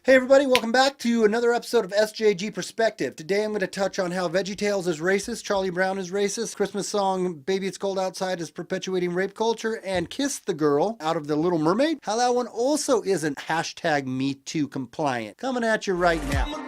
Hey everybody, welcome back to another episode of SJG Perspective. Today I'm going to touch on how VeggieTales is racist, Charlie Brown is racist, Christmas song Baby It's Cold Outside is perpetuating rape culture, and Kiss the Girl out of The Little Mermaid, how that one also isn't hashtag #MeToo compliant. Coming at you right now.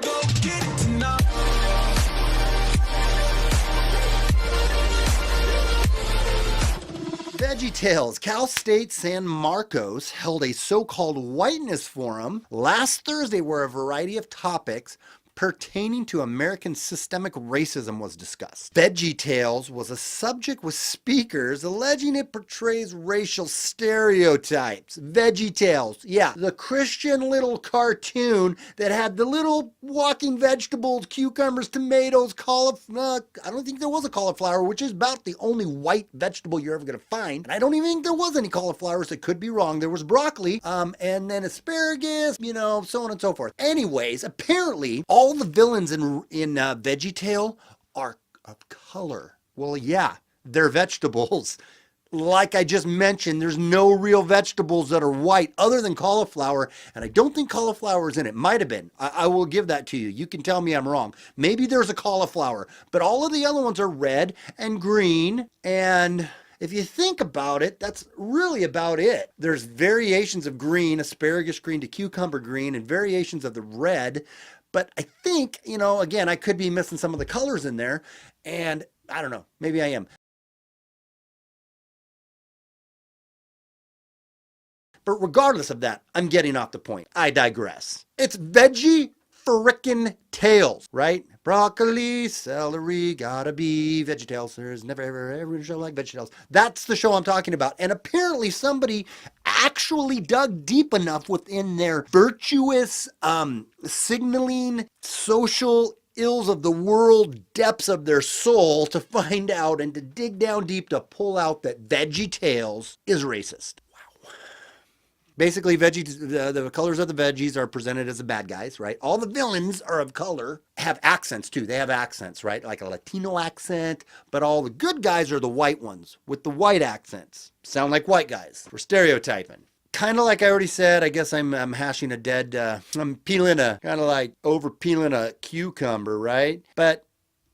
VeggieTales, Cal State San Marcos held a so-called whiteness forum last Thursday where a variety of topics pertaining to American systemic racism was discussed. VeggieTales was a subject with speakers alleging it portrays racial stereotypes. VeggieTales, yeah, the Christian little cartoon that had the little walking vegetables, cucumbers, tomatoes, cauliflower. I don't think there was a cauliflower, which is about the only white vegetable you're ever going to find. And I don't even think there was any cauliflowers. I could be wrong. There was broccoli, and then asparagus, so on and so forth. Anyways, apparently all the villains in VeggieTale are of color. Well, yeah, they're vegetables. Like I just mentioned, there's no real vegetables that are white other than cauliflower, and I don't think cauliflower is in it. Might have been. I will give that to you. You can tell me I'm wrong. Maybe there's a cauliflower, but all of the other ones are red and green, and if you think about it, that's really about it. There's variations of green, asparagus green to cucumber green, and variations of the red. But I think, again, I could be missing some of the colors in there, and I don't know, maybe I am. But regardless of that, I'm getting off the point. I digress. It's Veggie frickin' Tales, right? Broccoli, celery, gotta be VeggieTales. There's never ever a show like VeggieTales. That's the show I'm talking about. And apparently somebody actually dug deep enough within their virtuous signaling social ills of the world depths of their soul to find out and to dig down deep to pull out that VeggieTales is racist. Basically, the colors of the veggies are presented as the bad guys, right? All the villains are of color, have accents too. They have accents, right? Like a Latino accent, but all the good guys are the white ones with the white accents. Sound like white guys. We're stereotyping. Kind of like I already said, I guess I'm hashing a dead, I'm peeling kind of like over peeling a cucumber, right? But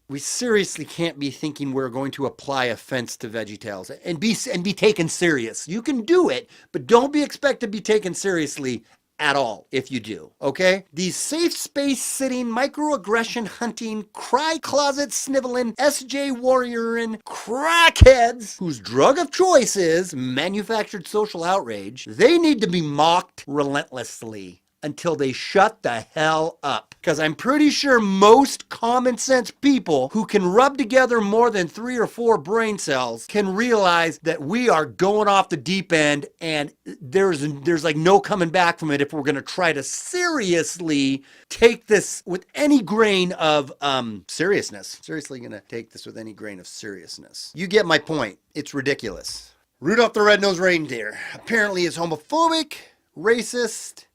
we seriously can't be thinking we're going to apply offense to VeggieTales and be taken serious. You can do it, but don't be expected to be taken seriously at all if you do, okay? These safe space sitting, microaggression hunting, cry closet sniveling, SJ warrioring crackheads whose drug of choice is manufactured social outrage, they need to be mocked relentlessly until they shut the hell up. Because I'm pretty sure most common sense people who can rub together more than 3 or 4 brain cells can realize that we are going off the deep end and there's like no coming back from it if we're going to try to seriously take this with any grain of seriousness. Seriously going to take this with any grain of seriousness. You get my point. It's ridiculous. Rudolph the Red-Nosed Reindeer apparently is homophobic, racist,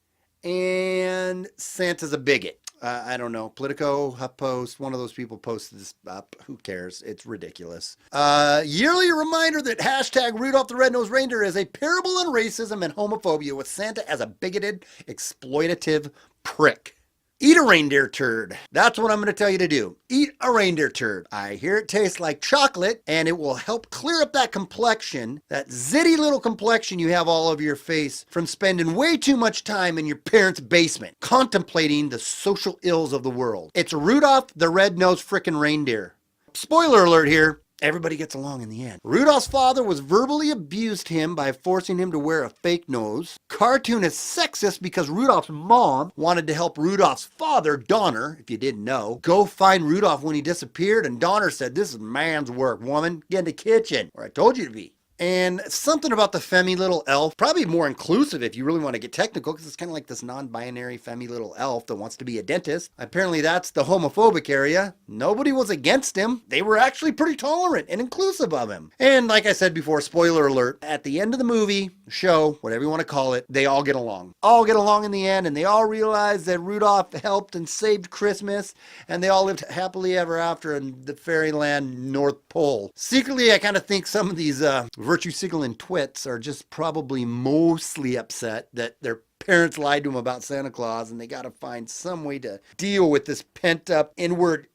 and Santa's a bigot. I don't know. Politico, HuffPost, one of those people posted this up. Who cares? It's ridiculous. Yearly reminder that hashtag Rudolph the Red-Nosed Reindeer is a parable on racism and homophobia with Santa as a bigoted, exploitative prick. Eat a reindeer turd. That's what I'm going to tell you to do. Eat a reindeer turd. I hear it tastes like chocolate, and it will help clear up that complexion, that zitty little complexion you have all over your face from spending way too much time in your parents' basement, contemplating the social ills of the world. It's Rudolph the Red-Nosed Frickin' Reindeer. Spoiler alert here. Everybody gets along in the end. Rudolph's father was verbally abused him by forcing him to wear a fake nose. Cartoon is sexist because Rudolph's mom wanted to help Rudolph's father, Donner, if you didn't know, go find Rudolph when he disappeared, and Donner said, "This is man's work, woman. Get in the kitchen, where I told you to be." And something about the femmy little elf, probably more inclusive if you really want to get technical, because it's kind of like this non-binary femmy little elf that wants to be a dentist. Apparently that's the homophobic area. Nobody was against him. They were actually pretty tolerant and inclusive of him. And like I said before, spoiler alert, at the end of the movie, show, whatever you want to call it, they all get along. All get along in the end, and they all realize that Rudolph helped and saved Christmas, and they all lived happily ever after in the fairyland North Pole. Secretly, I kind of think some of these virtue signaling twits are just probably mostly upset that their parents lied to them about Santa Claus, and they got to find some way to deal with this pent up inward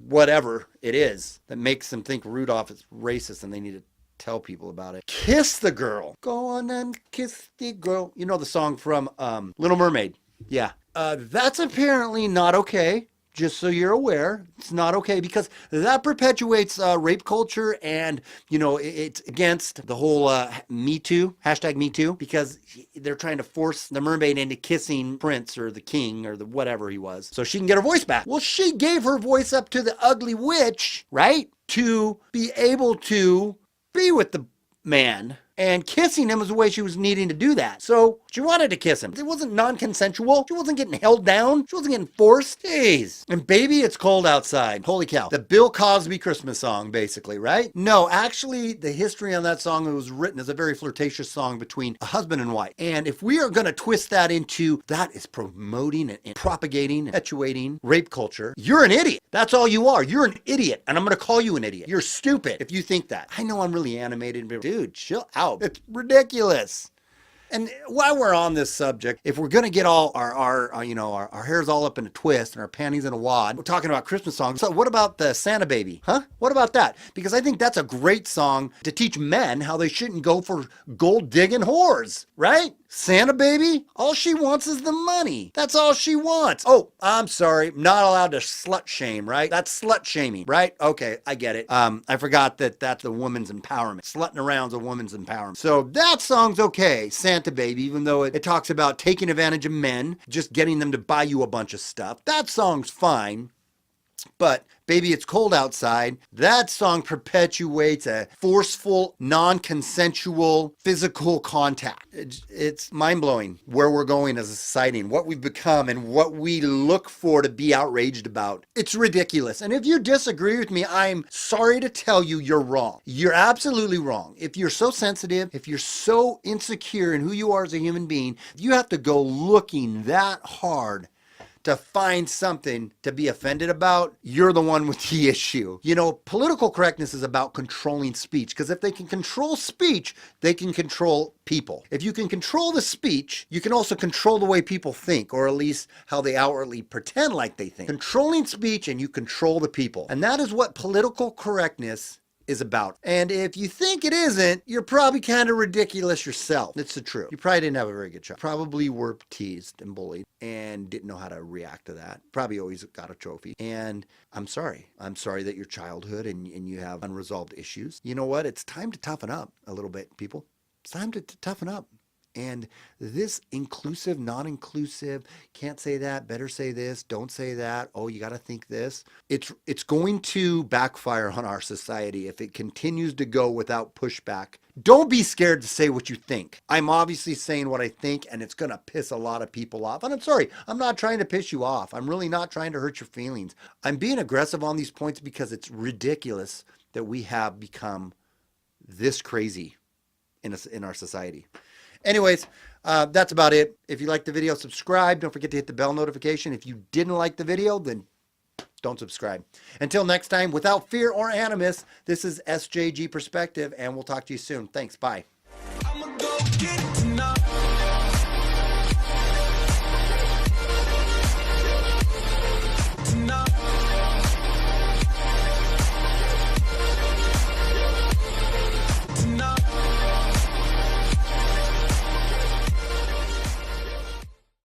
whatever it is that makes them think Rudolph is racist, and they need to tell people about it. Kiss the girl. Go on and kiss the girl. You know the song from Little Mermaid. Yeah. That's apparently not okay. Just so you're aware, it's not okay because that perpetuates rape culture, and it's against the whole Me Too, hashtag Me Too, because they're trying to force the mermaid into kissing Prince or the king or the whatever he was so she can get her voice back. Well, she gave her voice up to the ugly witch, right? To be able to be with the man. And kissing him was the way she was needing to do that. So she wanted to kiss him. It wasn't non-consensual. She wasn't getting held down. She wasn't getting forced. Jeez. And Baby, It's Cold Outside. Holy cow. The Bill Cosby Christmas song, basically, right? No, actually, the history on that song, it was written as a very flirtatious song between a husband and wife. And if we are going to twist that into that is promoting and propagating, perpetuating rape culture, you're an idiot. That's all you are. You're an idiot. And I'm going to call you an idiot. You're stupid if you think that. I know I'm really animated, but dude, chill out. It's ridiculous. And while we're on this subject, if we're going to get all our hairs all up in a twist and our panties in a wad, we're talking about Christmas songs. So what about the Santa Baby? Huh? What about that? Because I think that's a great song to teach men how they shouldn't go for gold digging whores, right? Santa Baby, all she wants is the money. That's all she wants. Oh, I'm sorry. Not allowed to slut shame, right? That's slut shaming, right? Okay, I get it. I forgot that that's a woman's empowerment. Slutting around is a woman's empowerment. So that song's okay, Santa Baby, even though it talks about taking advantage of men, just getting them to buy you a bunch of stuff. That song's fine. But Baby, It's Cold Outside, that song perpetuates a forceful, non-consensual physical contact. It's mind-blowing where we're going as a society and what we've become and what we look for to be outraged about. It's ridiculous. And if you disagree with me, I'm sorry to tell you you're wrong. You're absolutely wrong. If you're so sensitive, if you're so insecure in who you are as a human being, you have to go looking that hard to find something to be offended about, you're the one with the issue. Political correctness is about controlling speech, because if they can control speech, they can control people. If you can control the speech, you can also control the way people think, or at least how they outwardly pretend like they think. Controlling speech and you control the people. And that is what political correctness is about. And if you think it isn't, you're probably kind of ridiculous yourself. It's the truth. You probably didn't have a very good child. Probably were teased and bullied and didn't know how to react to that. Probably always got a trophy. And I'm sorry. I'm sorry that your childhood and you have unresolved issues. You know what? It's time to toughen up a little bit, people. It's time to toughen up. And this inclusive, non-inclusive, can't say that, better say this, don't say that, oh, you got to think this. It's going to backfire on our society if it continues to go without pushback. Don't be scared to say what you think. I'm obviously saying what I think, and it's going to piss a lot of people off. And I'm sorry, I'm not trying to piss you off. I'm really not trying to hurt your feelings. I'm being aggressive on these points because it's ridiculous that we have become this crazy in our society. Anyways, that's about it. If you liked the video, subscribe. Don't forget to hit the bell notification. If you didn't like the video, then don't subscribe. Until next time, without fear or animus, this is SJG Perspective, and we'll talk to you soon. Thanks. Bye.